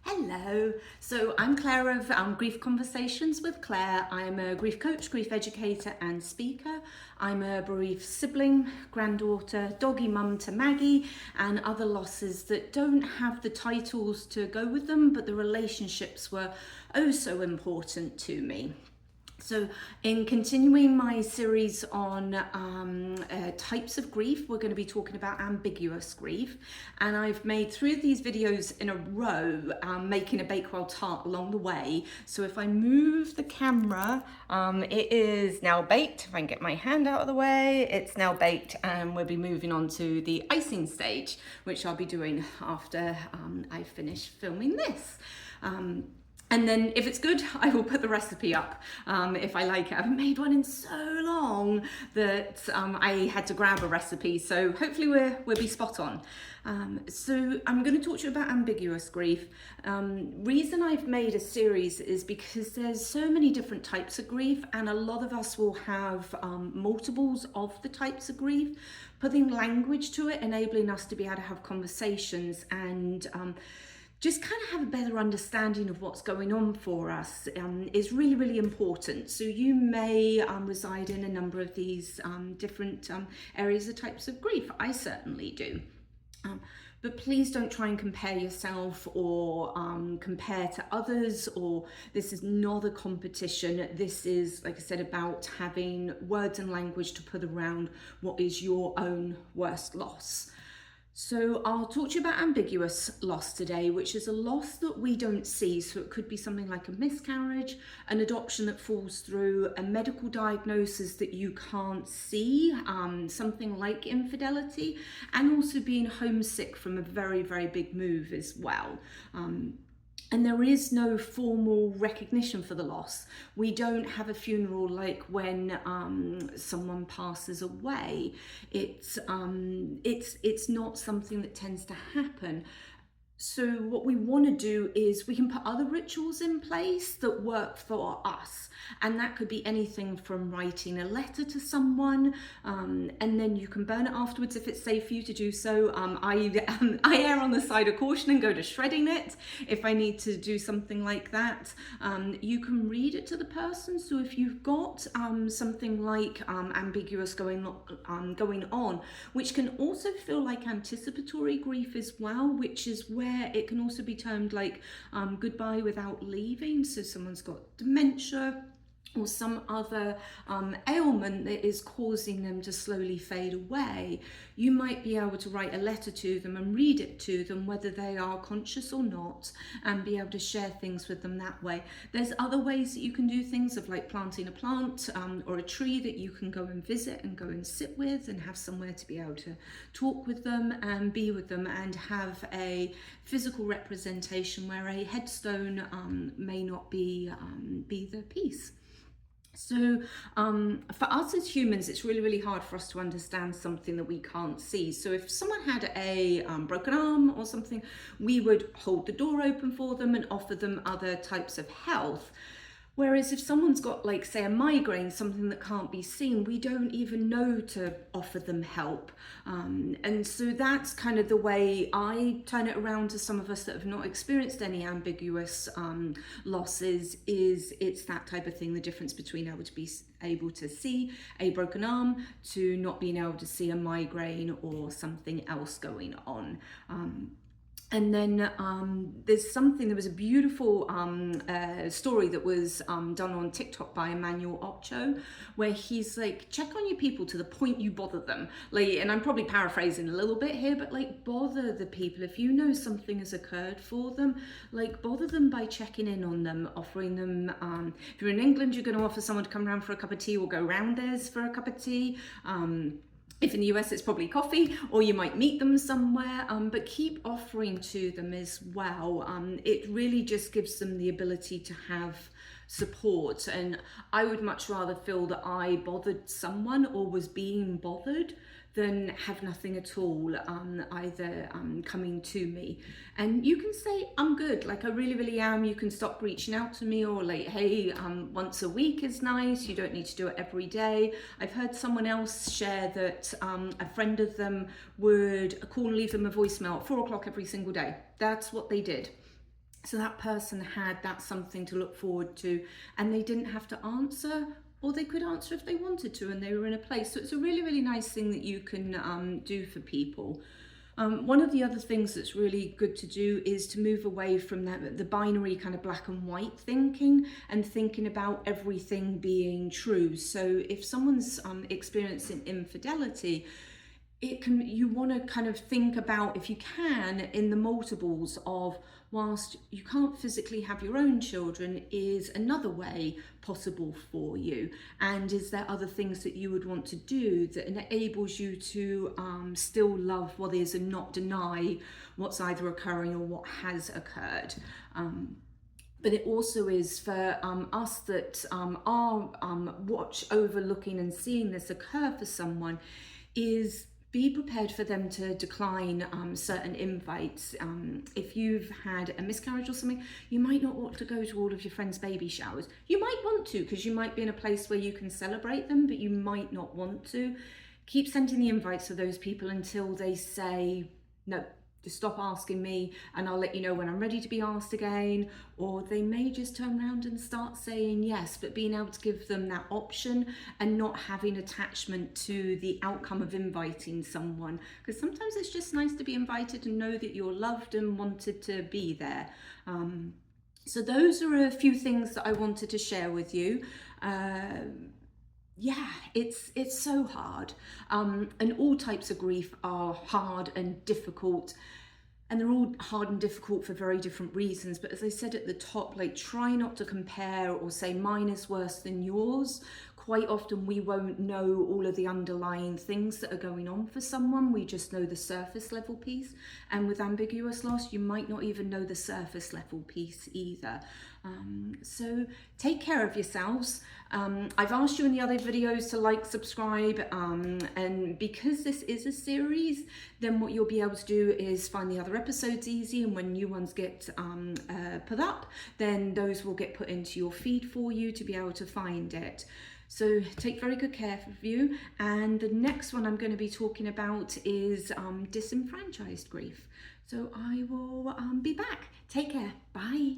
Hello, so I'm Claire of Grief Conversations with Claire. I'm a grief coach, grief educator and speaker. I'm a bereaved sibling, granddaughter, doggy mum to Maggie and other losses that don't have the titles to go with them, but the relationships were oh so important to me. So in continuing my series on types of grief, we're going to be talking about ambiguous grief. And I've made 3 of these videos in a row, making a Bakewell tart along the way. So if I move the camera, it is now baked. If I can get my hand out of the way, it's now baked, and we'll be moving on to the icing stage, which I'll be doing after I finish filming this. And then if it's good, I will put the recipe up if I like it. I haven't made one in so long that I had to grab a recipe. So hopefully we'll be spot on. So I'm going to talk to you about ambiguous grief. Reason I've made a series is because there's so many different types of grief, and a lot of us will have multiples of the types of grief. Putting language to it, enabling us to be able to have conversations and just kind of have a better understanding of what's going on for us is really, really important. So you may reside in a number of these different areas or types of grief. I certainly do. But please don't try and compare yourself or compare to others, or this is not a competition. This is, like I said, about having words and language to put around what is your own worst loss. So I'll talk to you about ambiguous loss today, which is a loss that we don't see. So it could be something like a miscarriage, an adoption that falls through, a medical diagnosis that you can't see, something like infidelity, and also being homesick from a very, very big move as well. And there is no formal recognition for the loss. We don't have a funeral like when someone passes away. It's not something that tends to happen. So what we want to do is we can put other rituals in place that work for us. And that could be anything from writing a letter to someone, and then you can burn it afterwards if it's safe for you to do so. I err on the side of caution and go to shredding it if I need to do something like that. You can read it to the person. So if you've got something like ambiguous going on, which can also feel like anticipatory grief as well, which is where it can also be termed like goodbye without leaving. So someone's got dementia or some other ailment that is causing them to slowly fade away. You might be able to write a letter to them and read it to them, whether they are conscious or not, and be able to share things with them that way. There's other ways that you can do things, of like planting a plant or a tree that you can go and visit and go and sit with and have somewhere to be able to talk with them and be with them, and have a physical representation where a headstone may not be the piece. So for us as humans, it's really, really hard for us to understand something that we can't see. So if someone had a broken arm or something, we would hold the door open for them and offer them other types of health. Whereas if someone's got, like, say, a migraine, something that can't be seen, we don't even know to offer them help. And so that's kind of the way I turn it around to some of us that have not experienced any ambiguous losses. It's that type of thing, the difference between able to see a broken arm to not being able to see a migraine or something else going on. And then there was a beautiful story that was done on TikTok by Emmanuel Ocho, where he's like, check on your people to the point you bother them. Like, and I'm probably paraphrasing a little bit here, but like, bother the people. If you know something has occurred for them, like, bother them by checking in on them, offering them, if you're in England, you're going to offer someone to come around for a cup of tea or go round theirs for a cup of tea. If in the US, it's probably coffee, or you might meet them somewhere, but keep offering to them as well. It really just gives them the ability to have support. And I would much rather feel that I bothered someone or was being bothered than have nothing at all either coming to me. And you can say, I'm good, like I really, really am. You can stop reaching out to me, or like, hey, once a week is nice. You don't need to do it every day. I've heard someone else share that a friend of them would call and leave them a voicemail at 4 o'clock every single day. That's what they did. So that person had that something to look forward to, and they didn't have to answer, or they could answer if they wanted to, and they were in a place. So it's a really, really nice thing that you can do for people. One of the other things that's really good to do is to move away from the binary kind of black and white thinking, and thinking about everything being true. So if someone's experiencing infidelity, you want to kind of think about, if you can, in the multiples of, whilst you can't physically have your own children, is another way possible for you, and is there other things that you would want to do that enables you to still love what is and not deny what's either occurring or what has occurred. But it also is for us that are overlooking and seeing this occur for someone, is be prepared for them to decline certain invites. If you've had a miscarriage or something, you might not want to go to all of your friends' baby showers. You might want to, because you might be in a place where you can celebrate them, but you might not want to. Keep sending the invites to those people until they say, no, just stop asking me and I'll let you know when I'm ready to be asked again. Or they may just turn around and start saying yes, but being able to give them that option and not having attachment to the outcome of inviting someone, because sometimes it's just nice to be invited and know that you're loved and wanted to be there. So those are a few things that I wanted to share with you. Yeah, it's so hard, and all types of grief are hard and difficult, and they're all hard and difficult for very different reasons. But as I said at the top, like, try not to compare or say mine is worse than yours. Quite often we won't know all of the underlying things that are going on for someone. We just know the surface level piece. And with ambiguous loss, you might not even know the surface level piece either. So take care of yourselves. I've asked you in the other videos to like, subscribe, and because this is a series, then what you'll be able to do is find the other episodes easy, and when new ones get put up, then those will get put into your feed for you to be able to find it. So take very good care of you. And the next one I'm going to be talking about is disenfranchised grief. So I will be back. Take care. Bye.